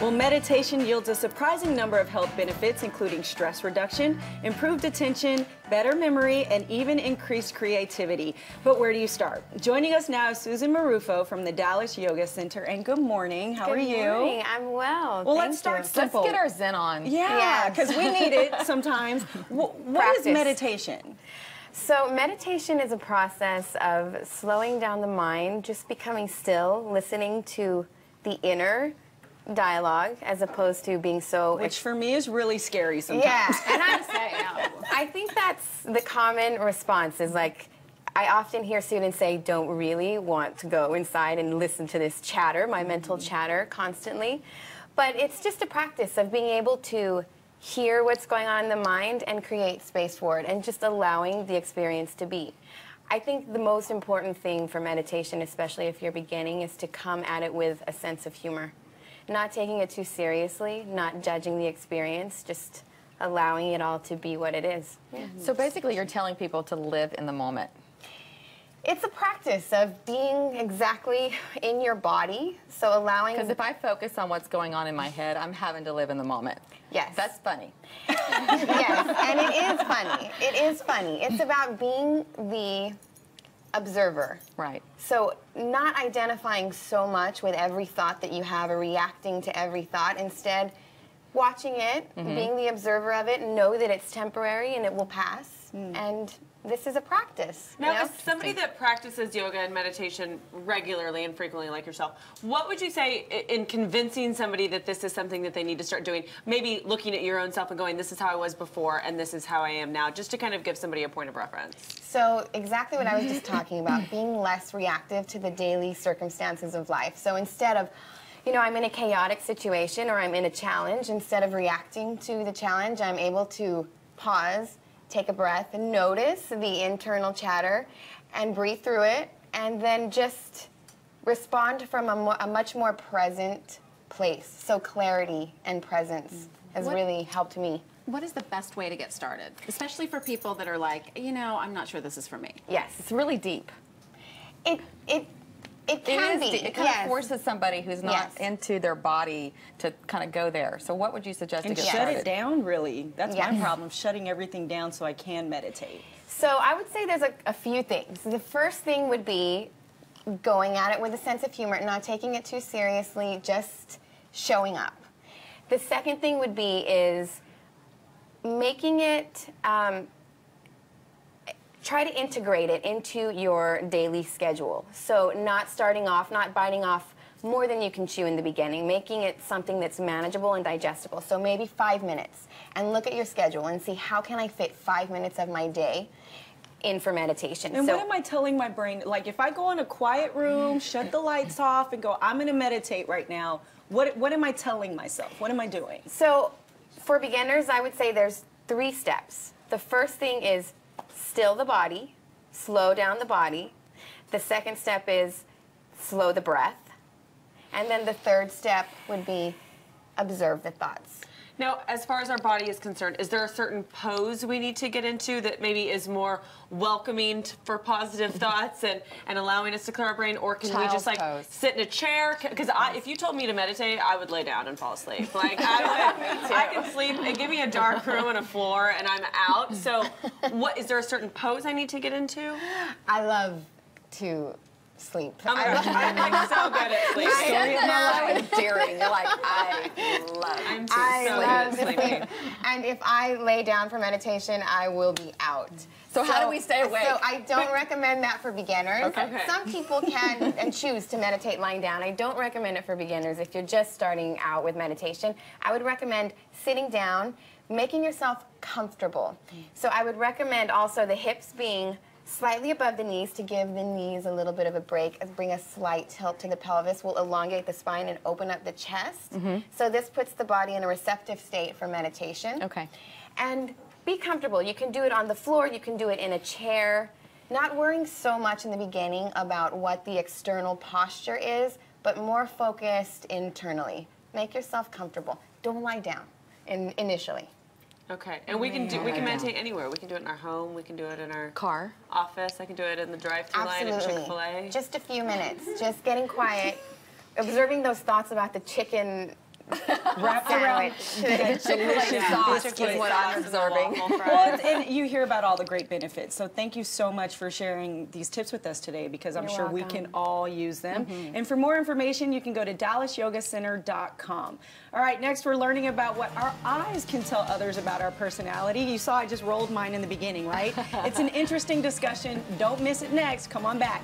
Well, meditation yields a surprising number of health benefits, including stress reduction, improved attention, better memory, and even increased creativity. But where do you start? Joining us now is Susan Marrufo from the Dallas Yoga Center. And good morning. How are you? Good morning. I'm well. Well, let's start simple. Let's get our Zen on. Yeah, because we need it sometimes. What is meditation? So meditation is a process of slowing down the mind, just becoming still, listening to the inner dialogue as opposed to being so... Which for me is really scary sometimes. Yeah, and I think that's the common response is like, I often hear students say, don't really want to go inside and listen to this chatter, my mental chatter constantly. But it's just a practice of being able to hear what's going on in the mind and create space for it and just allowing the experience to be. I think the most important thing for meditation, especially if you're beginning, is to come at it with a sense of humor. Not taking it too seriously, not judging the experience, just allowing it all to be what it is. Yeah. So basically you're telling people to live in the moment. It's a practice of being exactly in your body, so allowing... Because if I focus on what's going on in my head, I'm having to live in the moment. Yes. That's funny. Yes, and it is funny. It is funny. It's about being the observer. Right. So not identifying so much with every thought that you have or reacting to every thought. Instead, watching it, being the observer of it, know that it's temporary and it will pass. And this is a practice. Now, you know? as somebody that practices yoga and meditation regularly and frequently like yourself, what would you say in convincing somebody that this is something that they need to start doing? Maybe looking at your own self and going, this is how I was before and this is how I am now, just to kind of give somebody a point of reference. So exactly what I was just talking about, being less reactive to the daily circumstances of life. So instead of, you know, I'm in a chaotic situation or I'm in a challenge, instead of reacting to the challenge, I'm able to pause, take a breath, and notice the internal chatter and breathe through it, and then just respond from a much more present place. So clarity and presence has really helped me. What is the best way to get started? Especially for people that are like, you know, I'm not sure this is for me. Yes. It's really deep. It can be. It kind of forces somebody who's not into their body to kind of go there. So what would you suggest to get started? Shut it down, really. That's my problem, shutting everything down so I can meditate. So I would say there's a few things. The first thing would be going at it with a sense of humor, not taking it too seriously, just showing up. The second thing would be is making it, try to integrate it into your daily schedule. So not starting off, not biting off more than you can chew in the beginning, making it something that's manageable and digestible. So maybe 5 minutes, and look at your schedule and see how can I fit 5 minutes of my day in for meditation. And what am I telling my brain? Like if I go in a quiet room, shut the lights off, and go, I'm going to meditate right now, what am I telling myself? What am I doing? So for beginners, I would say there's 3 steps. The first thing is still the body, slow down the body. The second step is slow the breath. And then the third step would be observe the thoughts. Now, as far as our body is concerned, is there a certain pose we need to get into that maybe is more welcoming for positive thoughts and allowing us to clear our brain, or can we just like sit in a chair? Because if you told me to meditate, I would lay down and fall asleep. Like I can sleep and give me a dark room and a floor and I'm out. So is there a certain pose I need to get into? I love to sleep. Oh my gosh, I'm like so good at sleeping. Story of my life. Daring. You're like, I love sleeping. And if I lay down for meditation, I will be out. So how do we stay awake? So I don't recommend that for beginners. Okay. Some people can and choose to meditate lying down. I don't recommend it for beginners. If you're just starting out with meditation, I would recommend sitting down, making yourself comfortable. So I would recommend also the hips being slightly above the knees to give the knees a little bit of a break, bring a slight tilt to the pelvis, will elongate the spine and open up the chest. So this puts the body in a receptive state for meditation. Okay. And be comfortable. You can do it on the floor, you can do it in a chair, not worrying so much in the beginning about what the external posture is, but more focused internally. Make yourself comfortable. Don't lie down initially. Okay, and we can meditate anywhere. We can do it in our home. We can do it in our car, office. I can do it in the drive-thru line at Chick-fil-A. Just a few minutes, just getting quiet, observing those thoughts about the chicken wrapped around that delicious sauce biscuit. is what I'm absorbing. Well, and you hear about all the great benefits. So thank you so much for sharing these tips with us today, because I'm sure we can all use them. And for more information, you can go to DallasYogaCenter.com. All right, next we're learning about what our eyes can tell others about our personality. You saw I just rolled mine in the beginning, right? It's an interesting discussion. Don't miss it next. Come on back.